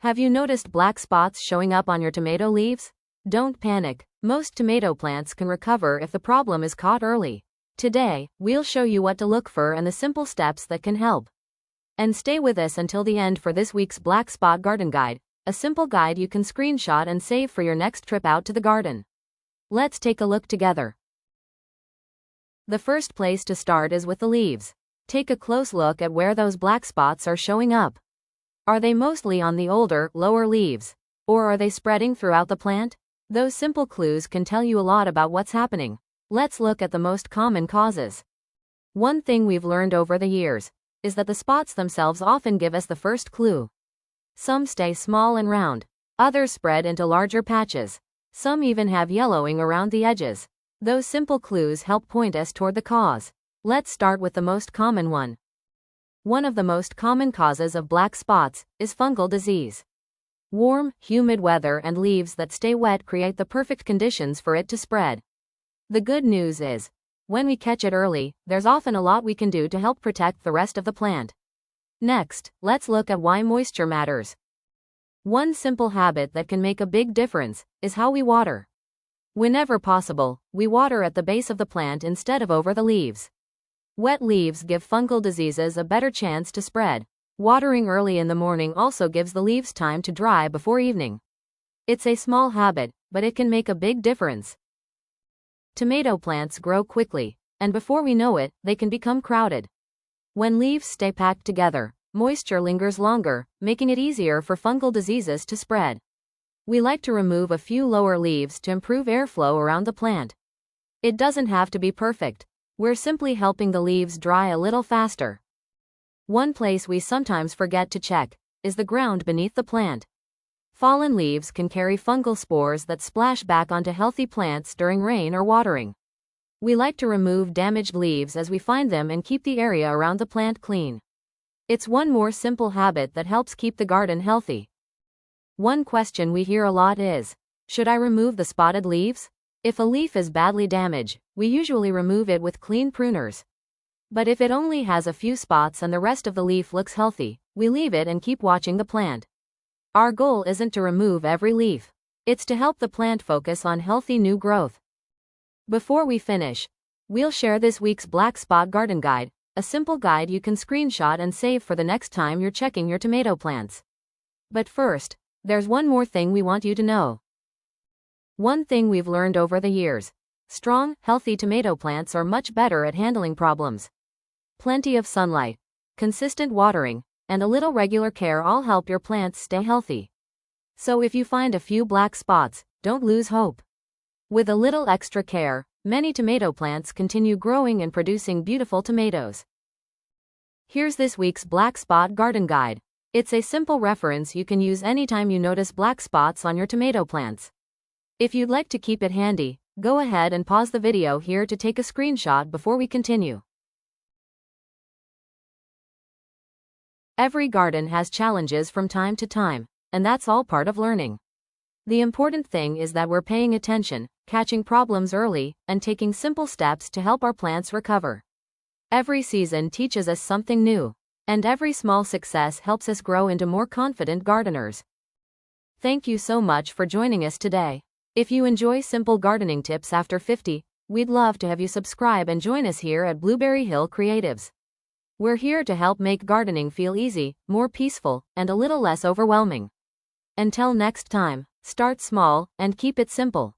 Have you noticed black spots showing up on your tomato leaves? Don't panic. Most tomato plants can recover if the problem is caught early. Today, we'll show you what to look for and the simple steps that can help. And stay with us until the end for this week's Black Spot Garden Guide, a simple guide you can screenshot and save for your next trip out to the garden. Let's take a look together. The first place to start is with the leaves. Take a close look at where those black spots are showing up. Are they mostly on the older, lower leaves? Or are they spreading throughout the plant? Those simple clues can tell you a lot about what's happening. Let's look at the most common causes. One thing we've learned over the years is that the spots themselves often give us the first clue. Some stay small and round. Others spread into larger patches. Some even have yellowing around the edges. Those simple clues help point us toward the cause. Let's start with the most common one. One of the most common causes of black spots is fungal disease. Warm, humid weather and leaves that stay wet create the perfect conditions for it to spread. The good news is, when we catch it early, there's often a lot we can do to help protect the rest of the plant. Next, let's look at why moisture matters. One simple habit that can make a big difference is how we water. Whenever possible, we water at the base of the plant instead of over the leaves. Wet leaves give fungal diseases a better chance to spread. Watering early in the morning also gives the leaves time to dry before evening. It's a small habit, but it can make a big difference. Tomato plants grow quickly, and before we know it, they can become crowded. When leaves stay packed together, moisture lingers longer, making it easier for fungal diseases to spread. We like to remove a few lower leaves to improve airflow around the plant. It doesn't have to be perfect. We're simply helping the leaves dry a little faster. One place we sometimes forget to check is the ground beneath the plant. Fallen leaves can carry fungal spores that splash back onto healthy plants during rain or watering. We like to remove damaged leaves as we find them and keep the area around the plant clean. It's one more simple habit that helps keep the garden healthy. One question we hear a lot is, should I remove the spotted leaves? If a leaf is badly damaged, we usually remove it with clean pruners. But if it only has a few spots and the rest of the leaf looks healthy, we leave it and keep watching the plant. Our goal isn't to remove every leaf. It's to help the plant focus on healthy new growth. Before we finish, we'll share this week's Black Spot Garden Guide, a simple guide you can screenshot and save for the next time you're checking your tomato plants. But first, there's one more thing we want you to know. One thing we've learned over the years: strong, healthy tomato plants are much better at handling problems. Plenty of sunlight, consistent watering, and a little regular care all help your plants stay healthy. So if you find a few black spots, don't lose hope. With a little extra care, many tomato plants continue growing and producing beautiful tomatoes. Here's this week's Black Spot Garden Guide. It's a simple reference you can use anytime you notice black spots on your tomato plants. If you'd like to keep it handy, go ahead and pause the video here to take a screenshot before we continue. Every garden has challenges from time to time, and that's all part of learning. The important thing is that we're paying attention, catching problems early, and taking simple steps to help our plants recover. Every season teaches us something new, and every small success helps us grow into more confident gardeners. Thank you so much for joining us today. If you enjoy simple gardening tips after 50, we'd love to have you subscribe and join us here at Blueberry Hill Creatives. We're here to help make gardening feel easy, more peaceful, and a little less overwhelming. Until next time, start small and keep it simple.